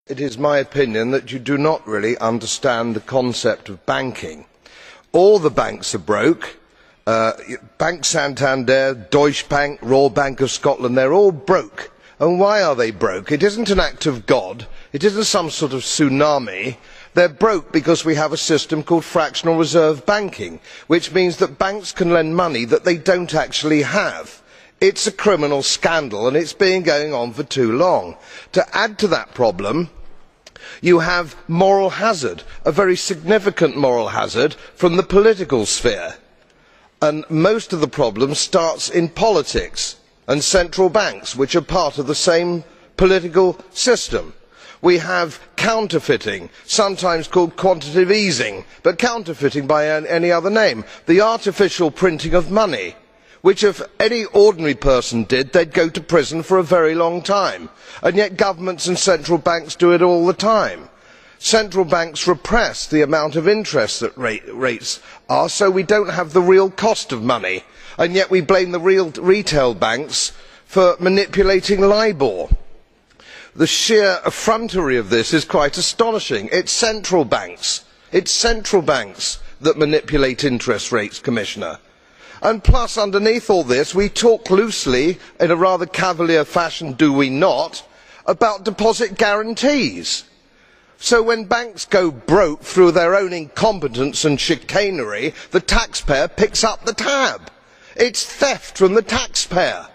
It is my opinion that you do not really understand the concept of banking. All the banks are broke. Bank Santander, Deutsche Bank, Royal Bank of Scotland, they are all broke. And why are they broke? It isn't an act of God. It isn't some sort of tsunami. They are broke because we have a system called fractional reserve banking, which means that banks can lend money that they do not actually have. It is a criminal scandal and it has been going on for too long. To add to that problem, you have moral hazard, a very significant moral hazard from the political sphere. And most of the problem starts in politics and central banks, which are part of the same political system. We have counterfeiting, sometimes called quantitative easing, but counterfeiting by any other name. The artificial printing of money, which if any ordinary person did, they would go to prison for a very long time. And yet governments and central banks do it all the time. Central banks repress the amount of interest that rates are, so we do not have the real cost of money. And yet we blame the retail banks for manipulating LIBOR. The sheer effrontery of this is quite astonishing. It is central banks that manipulate interest rates, Commissioner. And plus, underneath all this, we talk loosely, in a rather cavalier fashion, do we not, about deposit guarantees. So when banks go broke through their own incompetence and chicanery, the taxpayer picks up the tab. It is theft from the taxpayer.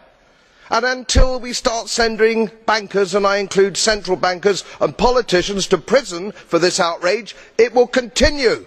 And until we start sending bankers, and I include central bankers and politicians, to prison for this outrage, it will continue.